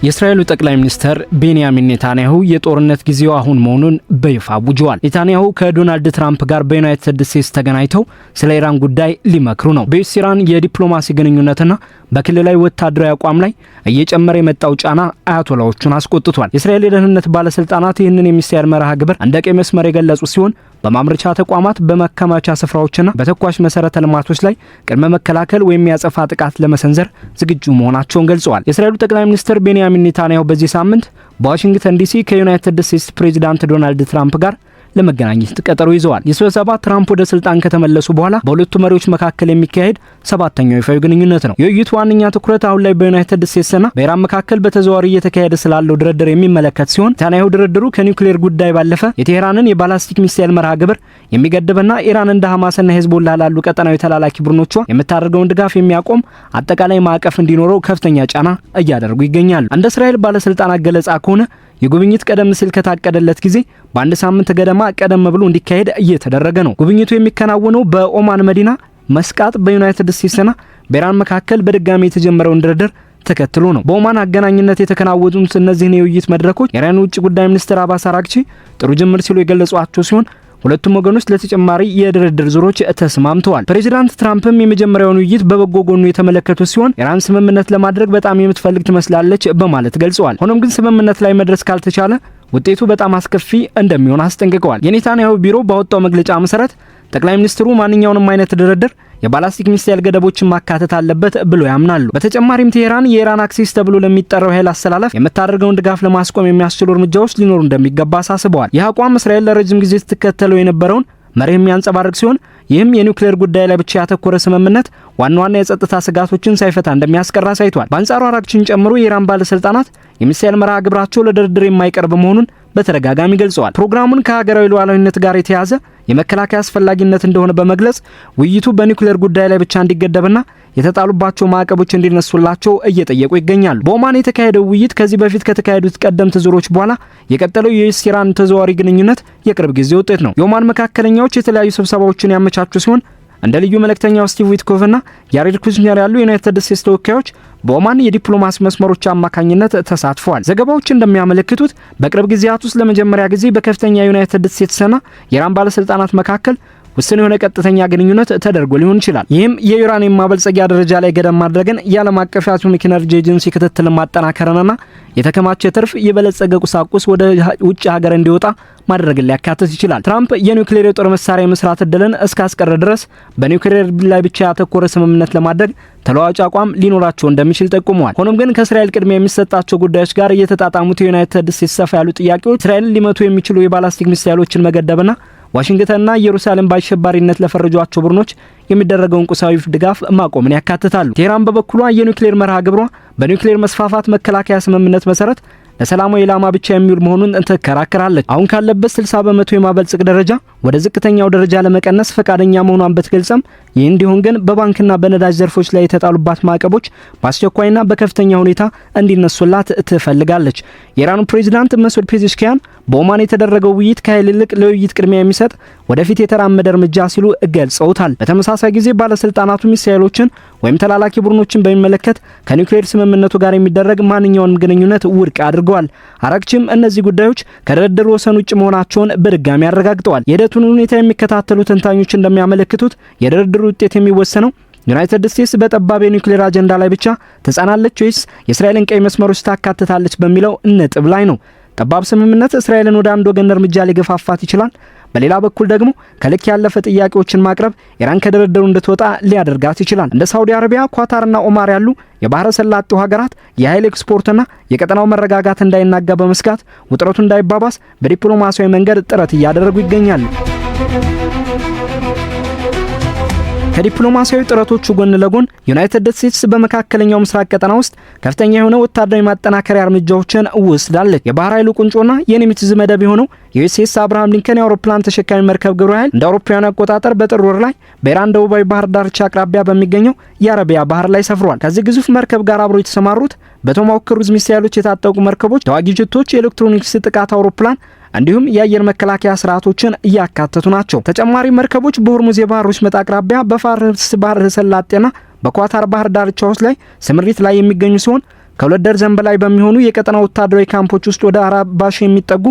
የእስራኤሉ ጠቅላይ ሚኒስትር ቤንያሚን ኔታንያሁ የጦርነት ጊዜው አሁን መሆኑን በይፋ አውጀዋል። ኔታንያሁ ከዶናልድ ትራምፕ ጋር በዩናይትድ ስቴትስ ተገናኝተው ስለ ኢራን ጉዳይ ሊመክሩ ነው። በዩኤስ ኢራን የዲፕሎማሲ ግንኙነትና በክልላዊ ወታደራዊ አቋም ላይ እየጨመረ የመጣው ጫና አያቶላዎቹን አስቆጥቷል። የእስራኤል የደህንነት ባለስልጣናት ይህንን የሚሳኤል መርሃ ግብር እንደ ቀይ መስመር የገለጹ ሲሆን በማምረቻ ተቋማት፣ በመከማቻ ስፍራዎችና በተኳሽ መሰረተ ልማቶች ላይ ቅድመ መከላከል ወይም ያጸፋ ጥቃት ለመሰንዘር ዝግጁ መሆናቸውን ገልጸዋል። የእስራኤሉ ጠቅላይ ሚኒስትር ቤንያሚን ኔታንያሁ በዚህ ሳምንት በዋሽንግተን ዲሲ ከዩናይትድ ስቴትስ ፕሬዚዳንት ዶናልድ ትራምፕ ጋር ለመገናኘት ቀጠሮ ይዘዋል። የስብሰባ ትራምፕ ወደ ስልጣን ከተመለሱ በኋላ በሁለቱ መሪዎች መካከል የሚካሄድ ሰባተኛው ይፋዊ ግንኙነት ነው። የውይይቱ ዋነኛ ትኩረት አሁን ላይ በዩናይትድ ስቴትስና በኢራን መካከል በተዘዋዋሪ እየተካሄደ ስላለው ድርድር የሚመለከት ሲሆን ኔታንያሁ ድርድሩ ከኒውክሌር ጉዳይ ባለፈ የቴህራንን የባላስቲክ ሚሳኤል መርሃ ግብር የሚገድብና ኢራን እንደ ሐማስና ሄዝቦላ ላሉ ቀጠናዊ ተላላኪ ቡድኖቿ የምታደርገውን ድጋፍ የሚያቆም አጠቃላይ ማዕቀፍ እንዲኖረው ከፍተኛ ጫና እያደረጉ ይገኛሉ። እንደ እስራኤል ባለስልጣናት ገለጻ ከሆነ የጉብኝት ቀደም ሲል ከታቀደለት ጊዜ በአንድ ሳምንት ገደማ ቀደም ብሎ እንዲካሄድ እየተደረገ ነው። ጉብኝቱ የሚከናወነው በኦማን መዲና መስቃጥ በዩናይትድ ስቴትስና በኢራን መካከል በድጋሚ የተጀመረውን ድርድር ተከትሎ ነው። በኦማን አገናኝነት የተከናወኑት እነዚህን የውይይት መድረኮች የኢራን ውጭ ጉዳይ ሚኒስትር አባስ አራግቺ ጥሩ ጅምር ሲሉ የገለጿቸው ሲሆን ሁለቱም ወገኖች ለተጨማሪ የድርድር ዙሮች ተስማምተዋል። ፕሬዚዳንት ትራምፕም የመጀመሪያውን ውይይት በበጎ ጎኑ የተመለከቱ ሲሆን ኢራን ስምምነት ለማድረግ በጣም የምትፈልግ ትመስላለች በማለት ገልጸዋል። ሆኖም ግን ስምምነት ላይ መድረስ ካልተቻለ ውጤቱ በጣም አስከፊ እንደሚሆን አስጠንቅቀዋል። የኔታንያሁ ቢሮ ባወጣው መግለጫ መሰረት ጠቅላይ ሚኒስትሩ ማንኛውንም አይነት ድርድር የባላስቲክ ሚሳኤል ገደቦችን ማካተት አለበት ብሎ ያምናሉ። በተጨማሪም ቴህራን የኢራን አክሲስ ተብሎ ለሚጠራው ኃይል አስተላለፍ የምታደርገውን ድጋፍ ለማስቆም የሚያስችሉ እርምጃዎች ሊኖሩ እንደሚገባ አሳስበዋል። ይህ አቋም እስራኤል ለረጅም ጊዜ ስትከተለው የነበረውን መርህ የሚያንጸባርቅ ሲሆን ይህም የኒውክሌር ጉዳይ ላይ ብቻ ያተኮረ ስምምነት ዋና ዋና የጸጥታ ስጋቶችን ሳይፈታ እንደሚያስቀራ ሳይቷል። በአንጻሩ አራግቺን ጨምሮ የኢራን ባለስልጣናት የሚሳኤል መርሃ ግብራቸው ለድርድር የማይቀርብ መሆኑን በተደጋጋሚ ገልጸዋል። ፕሮግራሙን ከሀገራዊ ሉዓላዊነት ጋር የተያዘ የመከላከያ አስፈላጊነት እንደሆነ በመግለጽ ውይይቱ በኒውክሌር ጉዳይ ላይ ብቻ እንዲገደብና የተጣሉባቸው ማዕቀቦች እንዲነሱላቸው እየጠየቁ ይገኛሉ። በኦማን የተካሄደው ውይይት ከዚህ በፊት ከተካሄዱት ቀደምት ዙሮች በኋላ የቀጠለው የዩኤስ ኢራን ተዘዋዋሪ ግንኙነት የቅርብ ጊዜ ውጤት ነው። የኦማን መካከለኛዎች የተለያዩ ስብሰባዎችን ያመቻቹ ሲሆን እንደ ልዩ መልእክተኛው ስቲቭ ዊትኮቭና ያሬድ ኩዝነር ያሉ የዩናይትድ ስቴትስ ተወካዮች በኦማን የዲፕሎማሲ መስመሮች አማካኝነት ተሳትፈዋል። ዘገባዎች እንደሚያመለክቱት በቅርብ ጊዜያት ውስጥ ለመጀመሪያ ጊዜ በከፍተኛ የዩናይትድ ስቴትስና የኢራን ባለስልጣናት መካከል ውስን የሆነ ቀጥተኛ ግንኙነት ተደርጎ ሊሆን ይችላል። ይህም የዩራኒየም ማበልጸጊያ ደረጃ ላይ ገደብ ማድረግን፣ የዓለም አቀፍ የአቶሚክ ኤነርጂ ኤጀንሲ ክትትል ማጠናከርንና የተከማቸ ትርፍ የበለጸገ ቁሳቁስ ወደ ውጭ ሀገር እንዲወጣ ማድረግን ሊያካትት ይችላል። ትራምፕ የኒውክሌር የጦር መሳሪያ የመስራት እድልን እስካስቀረ ድረስ በኒውክሌር ላይ ብቻ ያተኮረ ስምምነት ለማድረግ ተለዋጭ አቋም ሊኖራቸው እንደሚችል ጠቁመዋል። ሆኖም ግን ከእስራኤል ቅድሚያ የሚሰጣቸው ጉዳዮች ጋር እየተጣጣሙት የዩናይትድ ስቴትስ ሰፋ ያሉ ጥያቄዎች እስራኤልን ሊመቱ የሚችሉ የባላስቲክ ሚሳኤሎችን መገደብና ዋሽንግተንና ኢየሩሳሌም በአሸባሪነት ለፈረጇቸው ቡድኖች የሚደረገውን ቁሳዊ ድጋፍ ማቆምን ያካትታሉ። ቴህራን በበኩሏ የኒውክሌር መርሃ ግብሯ በኒውክሌር መስፋፋት መከላከያ ስምምነት መሰረት ለሰላማዊ ኢላማ ብቻ የሚውል መሆኑን ትከራከራለች። አሁን ካለበት 60% የማበልጸግ ደረጃ ወደ ዝቅተኛው ደረጃ ለመቀነስ ፈቃደኛ መሆኗን በትገልጸም ይህ እንዲሆን ግን በባንክና በነዳጅ ዘርፎች ላይ የተጣሉባት ማዕቀቦች በአስቸኳይና በከፍተኛ ሁኔታ እንዲነሱላት ትፈልጋለች። የኢራኑ ፕሬዚዳንት መሱድ ፔዜሽኪያን በኦማን የተደረገው ውይይት ከኃይል ይልቅ ለውይይት ቅድሚያ የሚሰጥ ወደፊት የተራመደ እርምጃ ሲሉ ገልጸውታል። በተመሳሳይ ጊዜ ባለስልጣናቱ ሚሳኤሎችን ወይም ተላላኪ ቡድኖችን በሚመለከት ከኒውክሌር ስምምነቱ ጋር የሚደረግ ማንኛውንም ግንኙነት ውድቅ አድርገዋል። አራግቺም እነዚህ ጉዳዮች ከድርድር ወሰን ውጭ መሆናቸውን በድጋሚ አረጋግጠዋል። የሂደቱን ሁኔታ የሚከታተሉ ተንታኞች እንደሚያመለክቱት የድርድሩ ውጤት የሚወሰነው ዩናይትድ ስቴትስ በጠባብ የኒውክሌር አጀንዳ ላይ ብቻ ተጻናለች ወይስ የእስራኤልን ቀይ መስመሮች ታካትታለች በሚለው ነጥብ ላይ ነው። ጠባብ ስምምነት እስራኤልን ወደ አንድ ወገን እርምጃ ሊገፋፋት ይችላል። በሌላ በኩል ደግሞ ከልክ ያለፈ ጥያቄዎችን ማቅረብ ኢራን ከድርድሩ እንድትወጣ ሊያደርጋት ይችላል። እንደ ሳውዲ አረቢያ፣ ኳታርና ኦማር ያሉ የባህረ ሰላጤው ሀገራት የኃይል ኤክስፖርትና የቀጠናው መረጋጋት እንዳይናጋ በመስጋት ውጥረቱ እንዳይባባስ በዲፕሎማሲያዊ መንገድ ጥረት እያደረጉ ይገኛሉ። ከዲፕሎማሲያዊ ጥረቶቹ ጎን ለጎን ዩናይትድ ስቴትስ በመካከለኛው ምስራቅ ቀጠና ውስጥ ከፍተኛ የሆነ ወታደራዊ ማጠናከሪያ እርምጃዎችን ወስዳለች። የባህር ኃይሉ ቁንጮና የኒሚትዝ መደብ የሆነው የዩኤስኤስ አብርሃም ሊንከን የአውሮፕላን ተሸካሚ መርከብ ግብረ ኃይል እንደ አውሮፓውያን አቆጣጠር በጥር ወር ላይ በኢራን ደቡባዊ ባህር ዳርቻ አቅራቢያ በሚገኘው የአረቢያ ባህር ላይ ሰፍሯል። ከዚህ ግዙፍ መርከብ ጋር አብሮ የተሰማሩት በቶማሃውክ ክሩዝ ሚሳኤሎች የታጠቁ መርከቦች፣ ተዋጊ ጀቶች፣ የኤሌክትሮኒክስ ጥቃት አውሮፕላን እንዲሁም የአየር መከላከያ ስርዓቶችን ያካተቱ ናቸው። ተጨማሪ መርከቦች በሆርሙዝ የባህር ወሽመጥ አቅራቢያ በፋርስ ባህረ ሰላጤና በኳታር ባህር ዳርቻዎች ላይ ስምሪት ላይ የሚገኙ ሲሆን ከሁለት ደርዘን በላይ በሚሆኑ የቀጠናው ወታደራዊ ካምፖች ውስጥ ወደ 40 ሺህ የሚጠጉ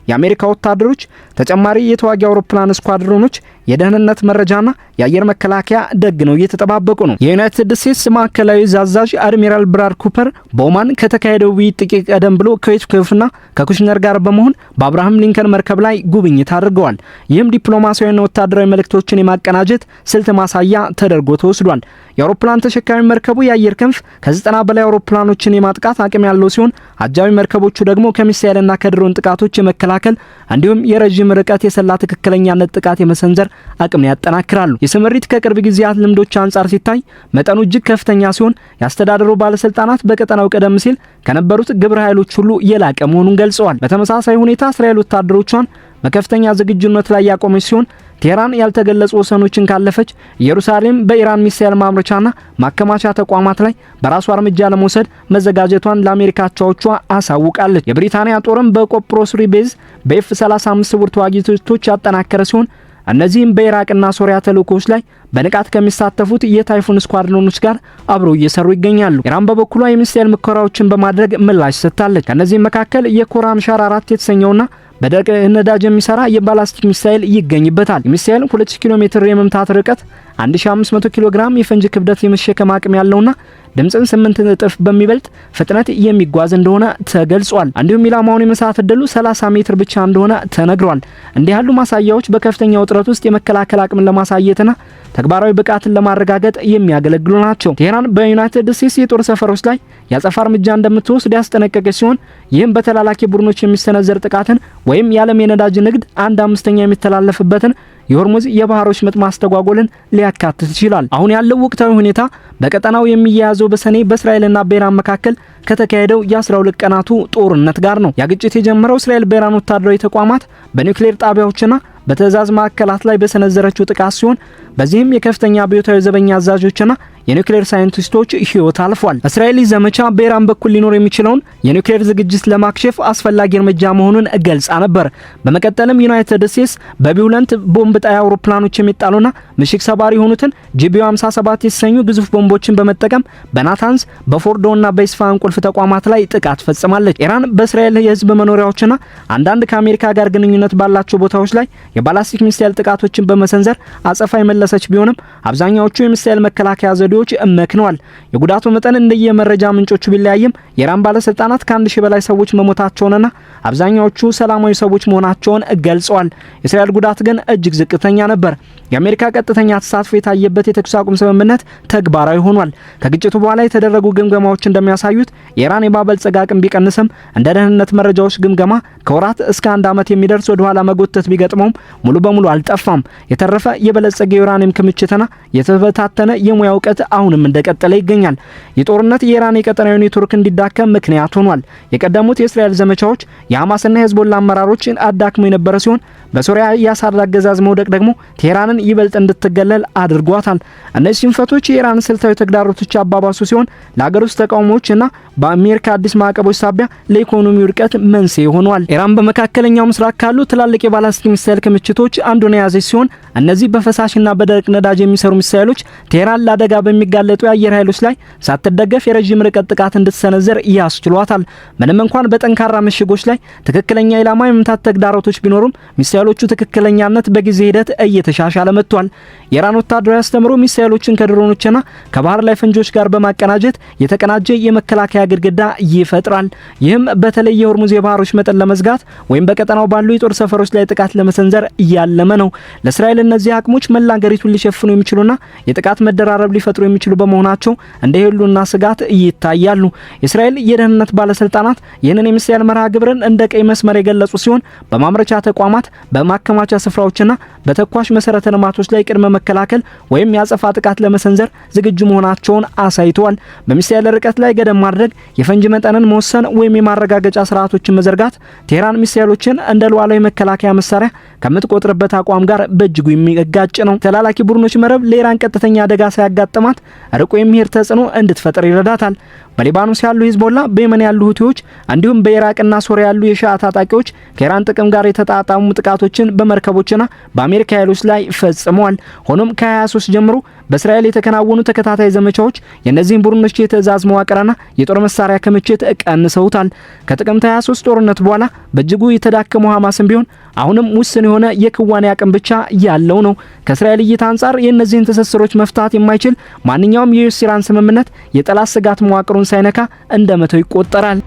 የአሜሪካ ወታደሮች ተጨማሪ የተዋጊ አውሮፕላን ስኳድሮኖች የደህንነት መረጃና የአየር መከላከያ ደግነው እየተጠባበቁ ነው። የዩናይትድ ስቴትስ ማዕከላዊ አዛዥ አድሚራል ብራድ ኩፐር በኦማን ከተካሄደው ውይይት ጥቂት ቀደም ብሎ ከዊትኮፍና ከኩሽነር ጋር በመሆን በአብርሃም ሊንከን መርከብ ላይ ጉብኝት አድርገዋል። ይህም ዲፕሎማሲያዊና ወታደራዊ መልእክቶችን የማቀናጀት ስልት ማሳያ ተደርጎ ተወስዷል። የአውሮፕላን ተሸካሚ መርከቡ የአየር ክንፍ ከ90 በላይ አውሮፕላኖችን የማጥቃት አቅም ያለው ሲሆን አጃቢ መርከቦቹ ደግሞ ከሚሳኤልና ከድሮን ጥቃቶች የመከላከል እንዲሁም የረጅም ርቀት የሰላ ትክክለኛነት ጥቃት የመሰንዘር አቅምን ያጠናክራሉ። የስምሪት ከቅርብ ጊዜያት ልምዶች አንጻር ሲታይ መጠኑ እጅግ ከፍተኛ ሲሆን ያስተዳደሩ ባለስልጣናት በቀጠናው ቀደም ሲል ከነበሩት ግብረ ኃይሎች ሁሉ የላቀ መሆኑን ገልጸዋል። በተመሳሳይ ሁኔታ እስራኤል ወታደሮቿን በከፍተኛ ዝግጁነት ላይ ያቆመች ሲሆን ቴህራን ያልተገለጹ ወሰኖችን ካለፈች ኢየሩሳሌም በኢራን ሚሳኤል ማምረቻና ማከማቻ ተቋማት ላይ በራሷ እርምጃ ለመውሰድ መዘጋጀቷን ለአሜሪካ አቻዎቿ አሳውቃለች። የብሪታንያ ጦርም በቆጵሮስ ቤዝ በኤፍ-35 ስውር ተዋጊ ጀቶች ያጠናከረ ሲሆን እነዚህም በኢራቅና ሶሪያ ተልእኮዎች ላይ በንቃት ከሚሳተፉት የታይፉን ስኳድሮኖች ጋር አብረው እየሰሩ ይገኛሉ። ኢራን በበኩሏ የሚሳኤል ሙከራዎችን በማድረግ ምላሽ ሰጥታለች። ከነዚህም መካከል የኮራም ሻር 4 የተሰኘውና በደረቅ ነዳጅ የሚሰራ የባላስቲክ ሚሳኤል ይገኝበታል። የሚሳኤል 2 ኪሎ ሜትር የመምታት ርቀት 1500 ኪሎ ግራም የፈንጂ ክብደት የመሸከም አቅም ያለውና ድምጽን 8 እጥፍ በሚበልጥ ፍጥነት የሚጓዝ እንደሆነ ተገልጿል። እንዲሁም ኢላማውን የመሳት እድሉ 30 ሜትር ብቻ እንደሆነ ተነግሯል። እንዲህ ያሉ ማሳያዎች በከፍተኛ ውጥረት ውስጥ የመከላከል አቅምን ለማሳየትና ተግባራዊ ብቃትን ለማረጋገጥ የሚያገለግሉ ናቸው። ቴህራን በዩናይትድ ስቴትስ የጦር ሰፈሮች ላይ ያጸፋ እርምጃ እንደምትወስድ ያስጠነቀቀች ሲሆን ይህም በተላላኪ ቡድኖች የሚሰነዘር ጥቃትን ወይም የዓለም የነዳጅ ንግድ 1/5 የሚተላለፍበትን የሆርሙዝ የባህሮች ምጥ ማስተጓጎልን ሊያካትት ይችላል። አሁን ያለው ወቅታዊ ሁኔታ በቀጠናው የሚያያዘው በሰኔ በእስራኤልና በኢራን መካከል ከተካሄደው የ12 ቀናቱ ጦርነት ጋር ነው። ያ ግጭት የጀመረው እስራኤል በኢራን ወታደራዊ ተቋማት በኒውክሌር ጣቢያዎችና በትዕዛዝ ማዕከላት ላይ በሰነዘረችው ጥቃት ሲሆን በዚህም የከፍተኛ አብዮታዊ ዘበኛ አዛዦችና የኒውክሌር ሳይንቲስቶች ህይወት አልፏል። እስራኤል ዘመቻ በኢራን በኩል ሊኖር የሚችለውን የኒውክሌር ዝግጅት ለማክሸፍ አስፈላጊ እርምጃ መሆኑን ገልጻ ነበር። በመቀጠልም ዩናይትድ ስቴትስ በቢውለንት ቦምብ ጣይ አውሮፕላኖች የሚጣሉና ምሽግ ሰባሪ የሆኑትን GBU-57 የተሰኙ ግዙፍ ቦምቦችን በመጠቀም በናታንዝ በፎርዶና በኢስፋሃን ቁልፍ ተቋማት ላይ ጥቃት ፈጽማለች። ኢራን በእስራኤል የህዝብ መኖሪያዎችና አንዳንድ ከአሜሪካ ጋር ግንኙነት ባላቸው ቦታዎች ላይ የባላስቲክ ሚሳኤል ጥቃቶችን በመሰንዘር አጸፋ የመለሰች ቢሆንም አብዛኛዎቹ የሚሳኤል መከላከያ ዘዴዎች መክነዋል። የጉዳቱ መጠን እንደየመረጃ ምንጮቹ ቢለያይም የኢራን ባለስልጣናት ከ1000 በላይ ሰዎች መሞታቸውንና አብዛኛዎቹ ሰላማዊ ሰዎች መሆናቸውን ገልጸዋል። የእስራኤል ጉዳት ግን እጅግ ዝቅተኛ ነበር። የአሜሪካ ቀጥተኛ ተሳትፎ የታየበት የተኩስ አቁም ስምምነት ተግባራዊ ሆኗል። ከግጭቱ በኋላ የተደረጉ ግምገማዎች እንደሚያሳዩት የኢራን የማበልጸግ አቅም ቢቀንስም እንደ ደህንነት መረጃዎች ግምገማ ከወራት እስከ 1 ዓመት የሚደርስ ወደ ኋላ መጎተት ቢገጥመውም ሙሉ በሙሉ አልጠፋም። የተረፈ የበለጸገ የዩራኒየም ክምችትና የተበታተነ የሙያ እውቀት አሁንም እንደቀጠለ ይገኛል። የጦርነት የኢራን የቀጠናዊ ኔትወርክ እንዲዳከም ምክንያት ሆኗል። የቀደሙት የእስራኤል ዘመቻዎች የሐማስና የሄዝቦላ አመራሮችን አዳክሞ የነበረ ሲሆን በሶሪያ የአሳድ አገዛዝ መውደቅ ደግሞ ቴህራንን ይበልጥ እንድትገለል አድርጓታል። እነዚህ ሽንፈቶች የኢራን ስልታዊ ተግዳሮቶች አባባሱ ሲሆን ለሀገር ውስጥ ተቃውሞዎችና በአሜሪካ አዲስ ማዕቀቦች ሳቢያ ለኢኮኖሚ ውድቀት መንስኤ ሆኗል። ኢራን በመካከለኛው ምስራቅ ካሉ ትላልቅ የባላስቲክ ሚሳኤል ክምችቶች አንዱን የያዘች ሲሆን እነዚህ በፈሳሽና በደረቅ ነዳጅ የሚሰሩ ሚሳኤሎች ቴህራን ለአደጋ በሚጋለጡ የአየር ኃይሎች ላይ ሳትደገፍ የረጅም ርቀት ጥቃት እንድትሰነዘር ያስችሏታል። ምንም እንኳን በጠንካራ ምሽጎች ላይ ትክክለኛ ኢላማ የመምታት ተግዳሮቶች ቢኖሩም ሚሳኤሎቹ ትክክለኛነት በጊዜ ሂደት እየተሻሻለ መጥቷል። የኢራን ወታደራዊ አስተምሮ ሚሳኤሎችን ከድሮኖችና ከባህር ላይ ፈንጆች ጋር በማቀናጀት የተቀናጀ የመከላከያ ግድግዳ ይፈጥራል። ይህም በተለይ የሆርሙዝ የባህሮች መጠን ለመዝጋት ወይም በቀጠናው ባሉ የጦር ሰፈሮች ላይ ጥቃት ለመሰንዘር ያለመ ነው። ለእስራኤል እነዚህ አቅሞች መላ ሀገሪቱን ሊሸፍኑ የሚችሉና የጥቃት መደራረብ ሊፈጥሩ የሚችሉ በመሆናቸው እንደ ህልውና ስጋት ይታያሉ። የእስራኤል የደህንነት ባለስልጣናት ይህንን የሚሳኤል መርሃ ግብርን እንደ ቀይ መስመር የገለጹ ሲሆን በማምረቻ ተቋማት፣ በማከማቻ ስፍራዎችና በተኳሽ መሰረተ ልማቶች ላይ ቅድመ መከላከል ወይም ያጸፋ ጥቃት ለመሰንዘር ዝግጁ መሆናቸውን አሳይተዋል። በሚሳኤል ርቀት ላይ ገደብ ማድረግ፣ የፈንጂ መጠንን መወሰን ወይም የማረጋገጫ ስርዓቶችን መዘርጋት ቴህራን ሚሳኤሎችን እንደ ሉዓላዊ መከላከያ መሳሪያ ከምትቆጥርበት አቋም ጋር በእጅጉ የሚጋጭ ነው። ተላላኪ ቡድኖች መረብ ለኢራን ቀጥተኛ አደጋ ሳያጋጥማት ርቆ የሚሄድ ተጽዕኖ እንድትፈጥር ይረዳታል። በሊባኖስ ያሉ ሂዝቦላ፣ በየመን ያሉ ሁቲዎች እንዲሁም በኢራቅና ሶሪያ ያሉ የሺዓ ታጣቂዎች ከኢራን ጥቅም ጋር የተጣጣሙ ጥቃቶችን በመርከቦችና በአሜሪካ ኃይሎች ላይ ፈጽመዋል። ሆኖም ከ23 ጀምሮ በእስራኤል የተከናወኑ ተከታታይ ዘመቻዎች የእነዚህን ቡድኖች የትዕዛዝ መዋቅርና የጦር መሳሪያ ክምችት ቀንሰውታል። ከጥቅምት 23 ጦርነት በኋላ በእጅጉ የተዳከመው ሐማስም ቢሆን አሁንም ውስን የሆነ የክዋኔ አቅም ብቻ ያለው ነው። ከእስራኤል እይታ አንጻር የእነዚህን ትስስሮች መፍታት የማይችል ማንኛውም የኢራን ስምምነት የጠላት ስጋት መዋቅሩን ሳይነካ እንደመተው ይቆጠራል።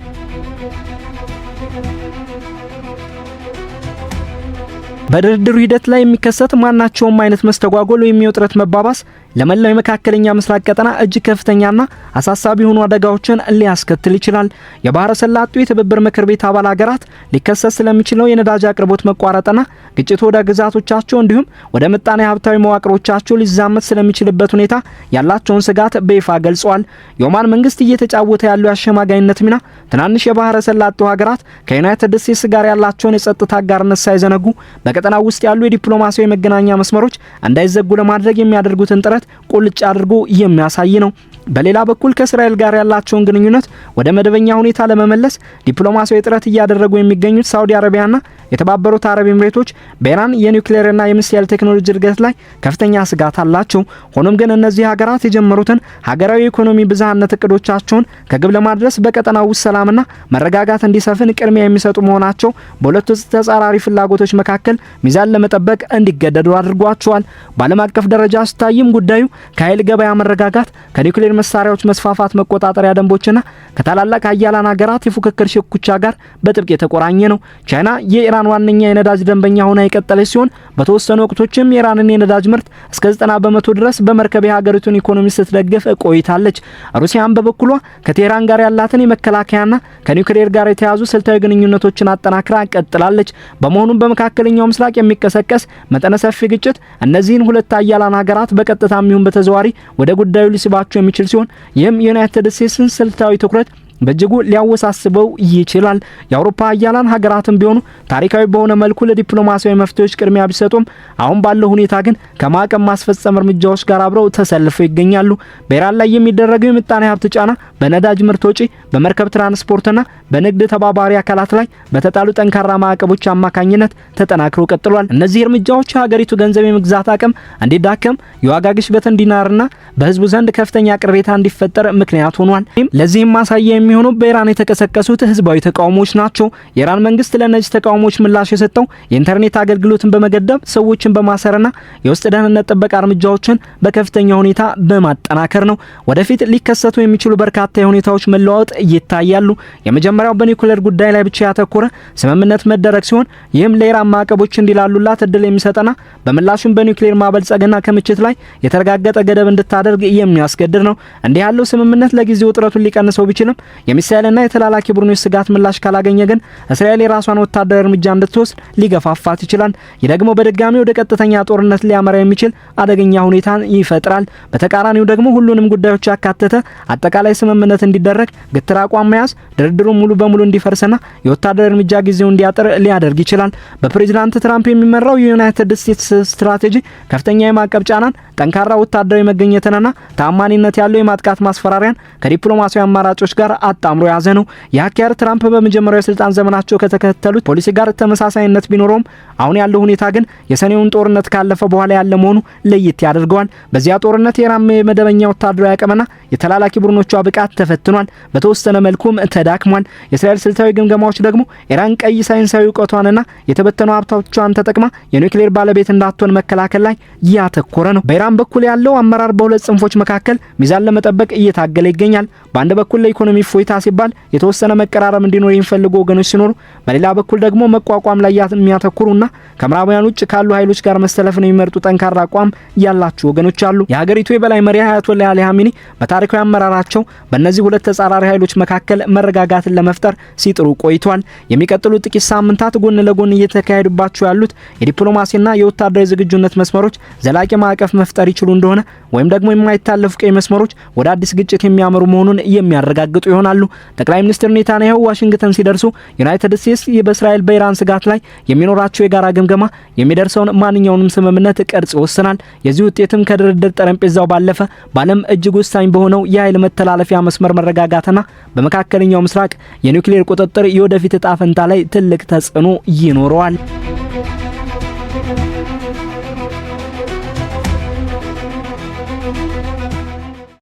በድርድሩ ሂደት ላይ የሚከሰት ማናቸውም አይነት መስተጓጎል ወይም የውጥረት መባባስ ለመላው የመካከለኛ ምስራቅ ቀጠና እጅግ ከፍተኛና አሳሳቢ የሆኑ አደጋዎችን ሊያስከትል ይችላል። የባህረ ሰላጤው የትብብር ምክር ቤት አባል ሀገራት ሊከሰት ስለሚችለው የነዳጅ አቅርቦት መቋረጥና ግጭቱ ወደ ግዛቶቻቸው እንዲሁም ወደ ምጣኔ ሀብታዊ መዋቅሮቻቸው ሊዛመት ስለሚችልበት ሁኔታ ያላቸውን ስጋት በይፋ ገልጸዋል። የኦማን መንግስት እየተጫወተ ያለው የአሸማጋይነት ሚና ትናንሽ የባህረ ሰላጤው ሀገራት ከዩናይትድ ስቴትስ ጋር ያላቸውን የጸጥታ አጋርነት ሳይዘነጉ በቀጠናው ውስጥ ያሉ የዲፕሎማሲያዊ መገናኛ መስመሮች እንዳይዘጉ ለማድረግ የሚያደርጉትን ጥረት ቁልጭ አድርጎ የሚያሳይ ነው። በሌላ በኩል ከእስራኤል ጋር ያላቸውን ግንኙነት ወደ መደበኛ ሁኔታ ለመመለስ ዲፕሎማሲያዊ ጥረት እያደረጉ የሚገኙት ሳውዲ አረቢያና የተባበሩት አረብ ኤምሬቶች በኢራን የኒውክሌርና የሚሳኤል ቴክኖሎጂ እድገት ላይ ከፍተኛ ስጋት አላቸው። ሆኖም ግን እነዚህ ሀገራት የጀመሩትን ሀገራዊ ኢኮኖሚ ብዝሃነት እቅዶቻቸውን ከግብ ለማድረስ በቀጠናው ውስጥ ሰላምና መረጋጋት እንዲሰፍን ቅድሚያ የሚሰጡ መሆናቸው በሁለቱ ተጻራሪ ፍላጎቶች መካከል ሚዛን ለመጠበቅ እንዲገደዱ አድርጓቸዋል። በዓለም አቀፍ ደረጃ ሲታይም ጉዳዩ ከኃይል ገበያ መረጋጋት ከኒውክሌር መሳሪያዎች መስፋፋት መቆጣጠሪያ ደንቦችና ከታላላቅ ሀያላን ሀገራት የፉክክር ሽኩቻ ጋር በጥብቅ የተቆራኘ ነው። ቻይና የኢራን ዋነኛ የነዳጅ ደንበኛ ሆና የቀጠለች ሲሆን በተወሰኑ ወቅቶችም የኢራንን የነዳጅ ምርት እስከ 90% ድረስ በመርከብ የሀገሪቱን ኢኮኖሚ ስትደግፍ ቆይታለች። ሩሲያም በበኩሏ ከቴህራን ጋር ያላትን የመከላከያና ከኒውክሌር ጋር የተያዙ ስልታዊ ግንኙነቶችን አጠናክራ ቀጥላለች። በመሆኑም በመካከለኛው ምስራቅ የሚቀሰቀስ መጠነ ሰፊ ግጭት እነዚህን ሁለት ሀያላን ሀገራት በቀጥታም ይሁን በተዘዋዋሪ ወደ ጉዳዩ ሊስባቸው የሚችል ሲሆን ይህም የዩናይትድ ስቴትስን ስልታዊ ትኩረት በእጅጉ ሊያወሳስበው ይችላል። የአውሮፓ ሀያላን ሀገራትም ቢሆኑ ታሪካዊ በሆነ መልኩ ለዲፕሎማሲያዊ መፍትሄዎች ቅድሚያ ቢሰጡም አሁን ባለው ሁኔታ ግን ከማዕቀብ ማስፈጸም እርምጃዎች ጋር አብረው ተሰልፈው ይገኛሉ። በኢራን ላይ የሚደረገው የምጣኔ ሀብት ጫና በነዳጅ ምርት ወጪ፣ በመርከብ ትራንስፖርትና በንግድ ተባባሪ አካላት ላይ በተጣሉ ጠንካራ ማዕቀቦች አማካኝነት ተጠናክሮ ቀጥሏል። እነዚህ እርምጃዎች የሀገሪቱ ገንዘብ የመግዛት አቅም እንዲዳከም፣ የዋጋ ግሽበት እንዲናርና በህዝቡ ዘንድ ከፍተኛ ቅሬታ እንዲፈጠር ምክንያት ሆኗል። ለዚህም ማሳያ የሚሆነው በኢራን የተቀሰቀሱት ህዝባዊ ተቃውሞዎች ናቸው። የኢራን መንግስት ለነዚህ ተቃውሞዎች ምላሽ የሰጠው የኢንተርኔት አገልግሎትን በመገደብ ሰዎችን በማሰርና የውስጥ ደህንነት ጥበቃ እርምጃዎችን በከፍተኛ ሁኔታ በማጠናከር ነው። ወደፊት ሊከሰቱ የሚችሉ በርካታ የሁኔታዎች መለዋወጥ ይታያሉ። የመጀመሪያው በኒውክሌር ጉዳይ ላይ ብቻ ያተኮረ ስምምነት መደረግ ሲሆን ይህም ለኢራን ማዕቀቦች እንዲላሉላት እድል የሚሰጠና በምላሹም በኒውክሌር ማበልጸግና ክምችት ላይ የተረጋገጠ ገደብ እንድታደርግ የሚያስገድድ ነው። እንዲህ ያለው ስምምነት ለጊዜው ውጥረቱን ሊቀንሰው ቢችልም የሚሳኤልና የተላላኪ ቡድኖች ስጋት ምላሽ ካላገኘ ግን እስራኤል የራሷን ወታደራዊ እርምጃ እንድትወስድ ሊገፋፋት ይችላል። ይህ ደግሞ በድጋሚ ወደ ቀጥተኛ ጦርነት ሊያመራ የሚችል አደገኛ ሁኔታን ይፈጥራል። በተቃራኒው ደግሞ ሁሉንም ጉዳዮች ያካተተ አጠቃላይ ስምምነት እንዲደረግ ግትር አቋም መያዝ ድርድሩን ሙሉ በሙሉ እንዲፈርስና የወታደራዊ እርምጃ ጊዜው እንዲያጥር ሊያደርግ ይችላል። በፕሬዝዳንት ትራምፕ የሚመራው የዩናይትድ ስቴትስ ስትራቴጂ ከፍተኛ የማዕቀብ ጫናን፣ ጠንካራ ወታደራዊ መገኘትንና ተአማኒነት ያለው የማጥቃት ማስፈራሪያን ከዲፕሎማሲያዊ አማራጮች ጋር አጣምሮ ያዘ ነው። የሀኪያር ትራምፕ በመጀመሪያው የስልጣን ዘመናቸው ከተከተሉት ፖሊሲ ጋር ተመሳሳይነት ቢኖረውም አሁን ያለው ሁኔታ ግን የሰኔውን ጦርነት ካለፈ በኋላ ያለ መሆኑ ለየት ያደርገዋል። በዚያ ጦርነት የኢራን መደበኛ ወታደራዊ አቅምና የተላላኪ ቡድኖቿ ብቃት ተፈትኗል፣ በተወሰነ መልኩም ተዳክሟል። የእስራኤል ስልታዊ ግምገማዎች ደግሞ ኢራን ቀይ ሳይንሳዊ እውቀቷንና የተበተኑ ሀብቶቿን ተጠቅማ የኒውክሌር ባለቤት እንዳትሆን መከላከል ላይ ያተኮረ ነው። በኢራን በኩል ያለው አመራር በሁለት ጽንፎች መካከል ሚዛን ለመጠበቅ እየታገለ ይገኛል። በአንድ በኩል ለኢኮኖሚ ፎይታ ሲባል የተወሰነ መቀራረብ እንዲኖር የሚፈልጉ ወገኖች ሲኖሩ፣ በሌላ በኩል ደግሞ መቋቋም ላይ የሚያተኩሩና ከምዕራባውያን ውጭ ካሉ ኃይሎች ጋር መሰለፍን የሚመርጡ ጠንካራ አቋም ያላቸው ወገኖች አሉ። የሀገሪቱ የበላይ መሪ አያቶላ አሊ ኻሜኒ በታሪካዊ አመራራቸው በእነዚህ ሁለት ተጻራሪ ኃይሎች መካከል መረጋጋትን ለመፍጠር ሲጥሩ ቆይተዋል። የሚቀጥሉት ጥቂት ሳምንታት ጎን ለጎን እየተካሄዱባቸው ያሉት የዲፕሎማሲና የወታደራዊ ዝግጁነት መስመሮች ዘላቂ ማዕቀፍ መፍጠር ይችሉ እንደሆነ ወይም ደግሞ የማይታለፉ ቀይ መስመሮች ወደ አዲስ ግጭት የሚያመሩ መሆኑን የሚያረጋግጡ ይሆናሉ። ጠቅላይ ሚኒስትር ኔታንያሁ ዋሽንግተን ሲደርሱ ዩናይትድ ስቴትስ በእስራኤል በኢራን ስጋት ላይ የሚኖራቸው የጋራ ግምገማ የሚደርሰውን ማንኛውንም ስምምነት ቅርጽ ይወስናል። የዚህ ውጤትም ከድርድር ጠረጴዛው ባለፈ በዓለም እጅግ ወሳኝ በሆነው የኃይል መተላለፊያ መስመር መረጋጋትና በመካከለኛው ምስራቅ የኒውክሌር ቁጥጥር የወደፊት እጣ ፈንታ ላይ ትልቅ ተጽዕኖ ይኖረዋል።